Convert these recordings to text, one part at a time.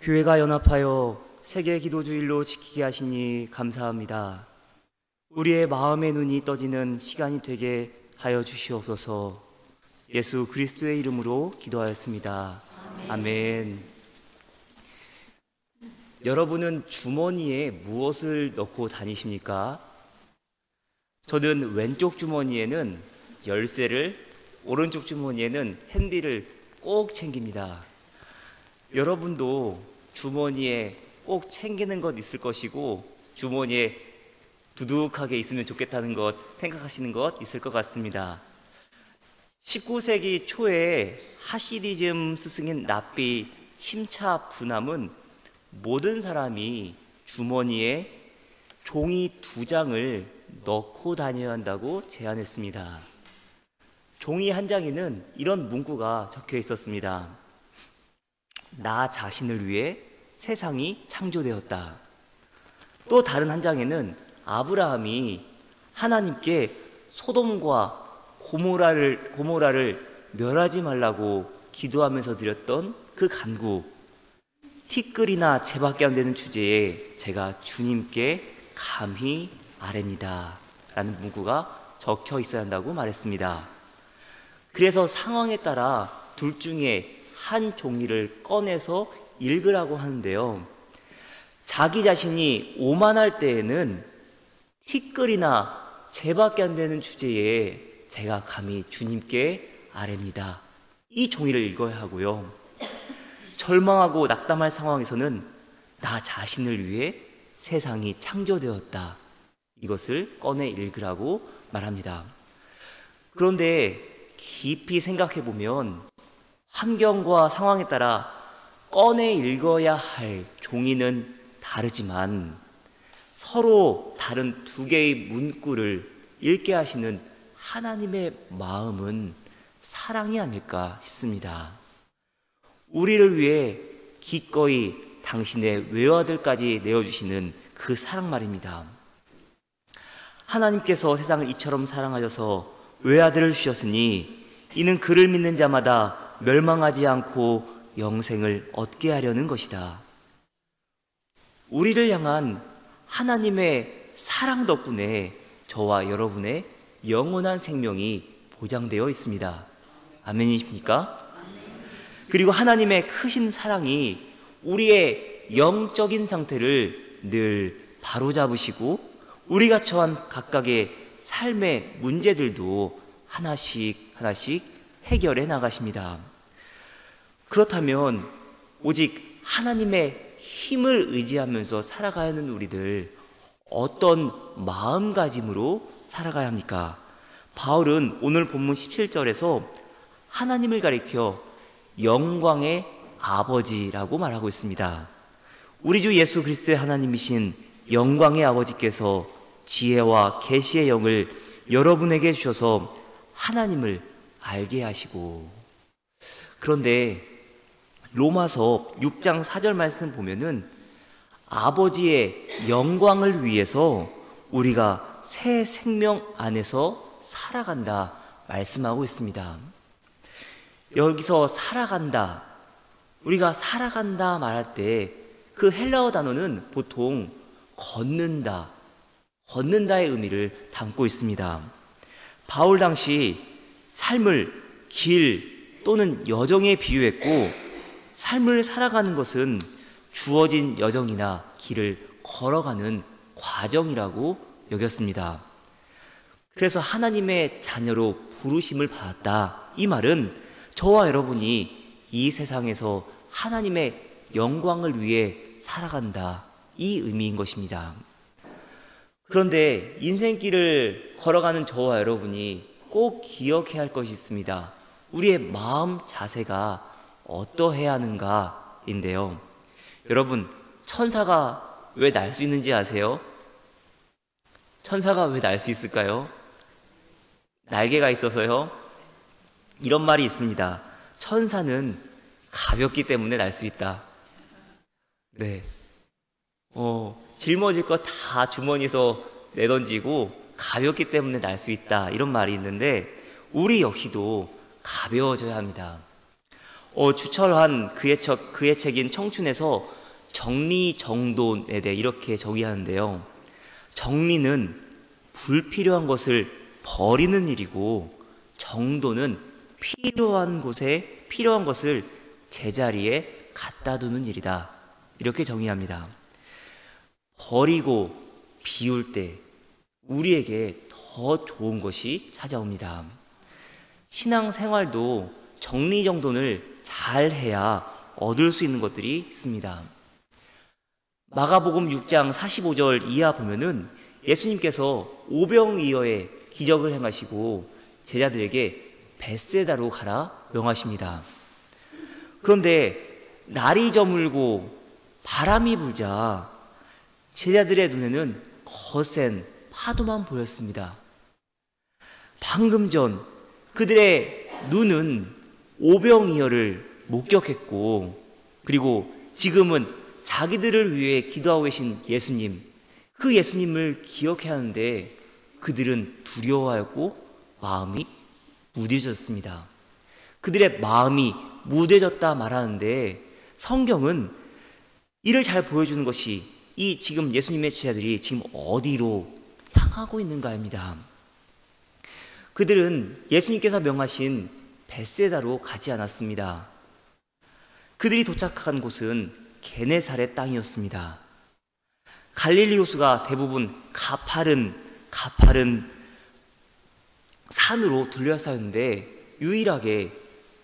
교회가 연합하여 세계 기도주일로 지키게 하시니 감사합니다. 우리의 마음의 눈이 떠지는 시간이 되게 하여 주시옵소서. 예수 그리스도의 이름으로 기도하였습니다. 아멘. 여러분은 주머니에 무엇을 넣고 다니십니까? 저는 왼쪽 주머니에는 열쇠를, 오른쪽 주머니에는 핸디를 꼭 챙깁니다. 여러분도 주머니에 꼭 챙기는 것 있을 것이고, 주머니에 두둑하게 있으면 좋겠다는 것 생각하시는 것 있을 것 같습니다. 19세기 초에 하시디즘 스승인 랍비 심차 부남은 모든 사람이 주머니에 종이 2장을 넣고 다녀야 한다고 제안했습니다. 종이 한 장에는 이런 문구가 적혀 있었습니다. 나 자신을 위해 세상이 창조되었다. 또 다른 한 장에는 아브라함이 하나님께 소돔과 고모라를 멸하지 말라고 기도하면서 드렸던 그 간구, 티끌이나 채밖에 안 되는 주제에 제가 주님께 감히 아뢰니다 라는 문구가 적혀 있어야 한다고 말했습니다. 그래서 상황에 따라 둘 중에 한 종이를 꺼내서 읽으라고 하는데요, 자기 자신이 오만할 때에는 티끌이나 채밖에 안 되는 주제에 제가 감히 주님께 아뢰니다, 이 종이를 읽어야 하고요, 절망하고 낙담할 상황에서는 나 자신을 위해 세상이 창조되었다, 이것을 꺼내 읽으라고 말합니다. 그런데 깊이 생각해 보면 환경과 상황에 따라 꺼내 읽어야 할 종이는 다르지만 서로 다른 2개의 문구를 읽게 하시는 하나님의 마음은 사랑이 아닐까 싶습니다. 우리를 위해 기꺼이 당신의 외아들까지 내어주시는 그 사랑 말입니다. 하나님께서 세상을 이처럼 사랑하셔서 외아들을 주셨으니 이는 그를 믿는 자마다 멸망하지 않고 영생을 얻게 하려는 것이다. 우리를 향한 하나님의 사랑 덕분에 저와 여러분의 영원한 생명이 보장되어 있습니다. 아멘이십니까? 그리고 하나님의 크신 사랑이 우리의 영적인 상태를 늘 바로잡으시고 우리가 처한 각각의 삶의 문제들도 하나씩 해결해 나가십니다. 그렇다면 오직 하나님의 힘을 의지하면서 살아가야 하는 우리들, 어떤 마음가짐으로 살아가야 합니까? 바울은 오늘 본문 17절에서 하나님을 가리켜 영광의 아버지라고 말하고 있습니다. 우리 주 예수 그리스도의 하나님이신 영광의 아버지께서 지혜와 계시의 영을 여러분에게 주셔서 하나님을 알게 하시고, 그런데 로마서 6장 4절 말씀 보면은 아버지의 영광을 위해서 우리가 새 생명 안에서 살아간다 말씀하고 있습니다. 여기서 살아간다, 우리가 살아간다 말할 때 그 헬라어 단어는 보통 걷는다의 의미를 담고 있습니다. 바울 당시 삶을 길 또는 여정에 비유했고, 삶을 살아가는 것은 주어진 여정이나 길을 걸어가는 과정이라고 여겼습니다. 그래서 하나님의 자녀로 부르심을 받았다, 이 말은 저와 여러분이 이 세상에서 하나님의 영광을 위해 살아간다, 이 의미인 것입니다. 그런데 인생길을 걸어가는 저와 여러분이 꼭 기억해야 할 것이 있습니다. 우리의 마음 자세가 어떠해야 하는가인데요. 여러분, 천사가 왜 날 수 있는지 아세요? 천사가 왜 날 수 있을까요? 날개가 있어서요? 이런 말이 있습니다. 천사는 가볍기 때문에 날 수 있다. 네. 짊어질 거 다 주머니에서 내던지고 가볍기 때문에 날 수 있다, 이런 말이 있는데 우리 역시도 가벼워져야 합니다. 주철한 그의 책인 청춘에서 정리정돈에 대해 이렇게 정의하는데요. 정리는 불필요한 것을 버리는 일이고, 정돈은 필요한 것을 제자리에 갖다 두는 일이다. 이렇게 정의합니다. 버리고 비울 때 우리에게 더 좋은 것이 찾아옵니다. 신앙생활도 정리정돈을 잘 해야 얻을 수 있는 것들이 있습니다. 마가복음 6장 45절 이하 보면은 예수님께서 오병이어의 기적을 행하시고 제자들에게 벳세다로 가라 명하십니다. 그런데 날이 저물고 바람이 불자 제자들의 눈에는 거센 파도만 보였습니다. 방금 전 그들의 눈은 오병이어를 목격했고, 그리고 지금은 자기들을 위해 기도하고 계신 예수님, 그 예수님을 기억해야 하는데 그들은 두려워하였고 마음이 무뎌졌습니다. 그들의 마음이 무뎌졌다 말하는데, 성경은 이를 잘 보여주는 것이 이 지금 예수님의 제자들이 지금 어디로 향하고 있는가입니다. 그들은 예수님께서 명하신 벳세다로 가지 않았습니다. 그들이 도착한 곳은 게네사렛 땅이었습니다. 갈릴리 호수가 대부분 가파른 산으로 둘러싸였는데, 유일하게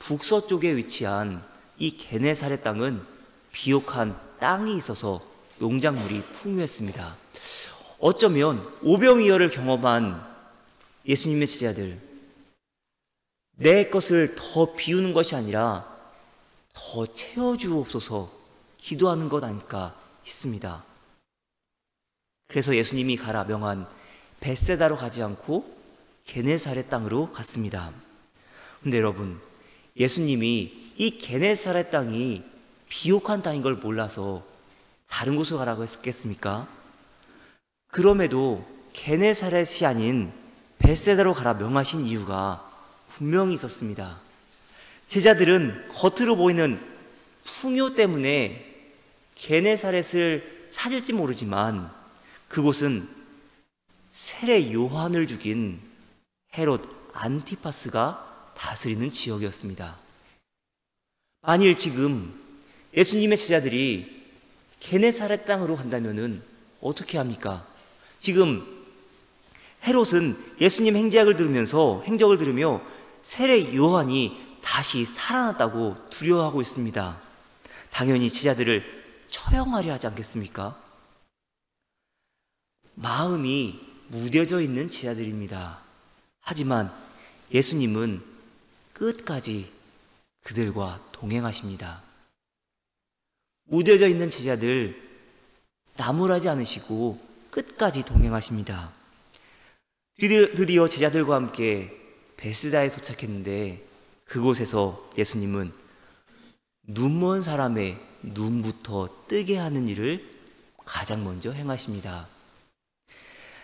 북서쪽에 위치한 이 게네사렛 땅은 비옥한 땅이 있어서 농작물이 풍요했습니다. 어쩌면 오병이어를 경험한 예수님의 제자들, 내 것을 더 비우는 것이 아니라 더 채워주옵소서 기도하는 것 아닐까 싶습니다. 그래서 예수님이 가라 명한 벳세다로 가지 않고 게네사렛 땅으로 갔습니다. 그런데 여러분, 예수님이 이 게네사렛 땅이 비옥한 땅인 걸 몰라서 다른 곳으로 가라고 했겠습니까? 그럼에도 게네사렛이 아닌 벳세다로 가라 명하신 이유가 분명히 있었습니다. 제자들은 겉으로 보이는 풍요 때문에 게네사렛을 찾을지 모르지만 그곳은 세례 요한을 죽인 헤롯 안티파스가 다스리는 지역이었습니다. 만일 지금 예수님의 제자들이 게네사렛 땅으로 간다면은 어떻게 합니까? 지금 헤롯은 예수님 행적을 들으며 세례 요한이 다시 살아났다고 두려워하고 있습니다. 당연히 제자들을 처형하려 하지 않겠습니까? 마음이 무뎌져 있는 제자들입니다. 하지만 예수님은 끝까지 그들과 동행하십니다. 무뎌져 있는 제자들 나무라지 않으시고 끝까지 동행하십니다. 드디어 제자들과 함께 벳스다에 도착했는데, 그곳에서 예수님은 눈먼 사람의 눈부터 뜨게 하는 일을 가장 먼저 행하십니다.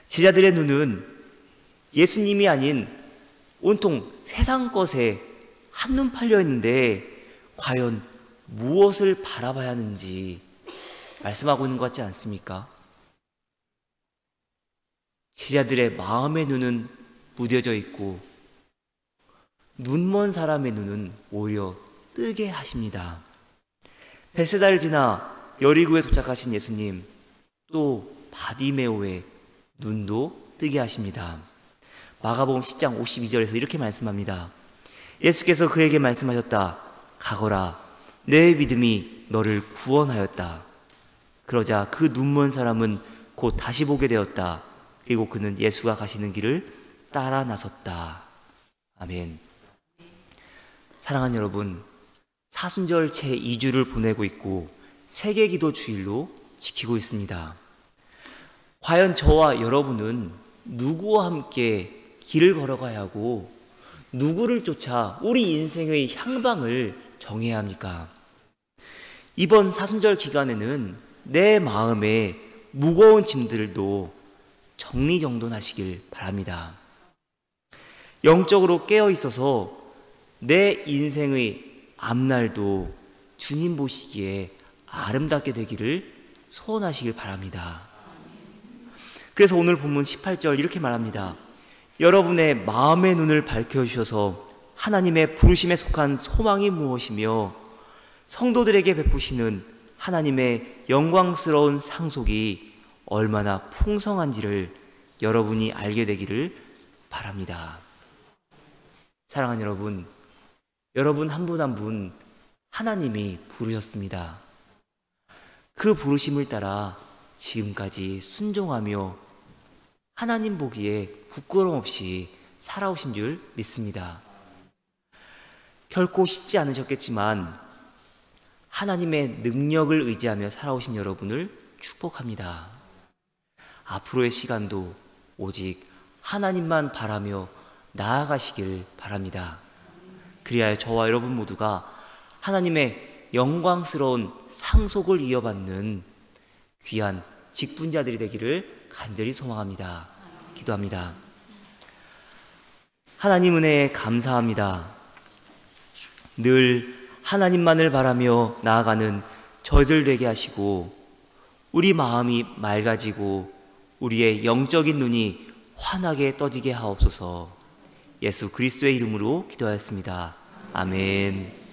제자들의 눈은 예수님이 아닌 온통 세상 것에 한눈 팔려 있는데 과연 무엇을 바라봐야 하는지 말씀하고 있는 것 같지 않습니까? 제자들의 마음의 눈은 무뎌져 있고 눈먼 사람의 눈은 오히려 뜨게 하십니다. 벳세다를 지나 여리고에 도착하신 예수님, 또 바디메오의 눈도 뜨게 하십니다. 마가복음 10장 52절에서 이렇게 말씀합니다. 예수께서 그에게 말씀하셨다. 가거라, 내 믿음이 너를 구원하였다. 그러자 그 눈먼 사람은 곧 다시 보게 되었다. 그리고 그는 예수가 가시는 길을 따라 나섰다. 아멘. 사랑하는 여러분, 사순절 제2주를 보내고 있고 세계기도 주일로 지키고 있습니다. 과연 저와 여러분은 누구와 함께 길을 걸어가야 하고 누구를 쫓아 우리 인생의 향방을 정해야 합니까? 이번 사순절 기간에는 내 마음에 무거운 짐들도 정리정돈하시길 바랍니다. 영적으로 깨어 있어서 내 인생의 앞날도 주님 보시기에 아름답게 되기를 소원하시길 바랍니다. 그래서 오늘 본문 18절 이렇게 말합니다. 여러분의 마음의 눈을 밝혀주셔서 하나님의 부르심에 속한 소망이 무엇이며 성도들에게 베푸시는 하나님의 영광스러운 상속이 얼마나 풍성한지를 여러분이 알게 되기를 바랍니다. 사랑하는 여러분, 여러분 한 분 한 분 하나님이 부르셨습니다. 그 부르심을 따라 지금까지 순종하며 하나님 보기에 부끄러움 없이 살아오신 줄 믿습니다. 결코 쉽지 않으셨겠지만 하나님의 능력을 의지하며 살아오신 여러분을 축복합니다. 앞으로의 시간도 오직 하나님만 바라며 나아가시길 바랍니다. 그리하여 저와 여러분 모두가 하나님의 영광스러운 상속을 이어받는 귀한 직분자들이 되기를 간절히 소망합니다. 기도합니다. 하나님 은혜에 감사합니다. 늘 하나님만을 바라며 나아가는 저희들 되게 하시고 우리 마음이 맑아지고 우리의 영적인 눈이 환하게 떠지게 하옵소서. 예수 그리스도의 이름으로 기도하였습니다. 아멘.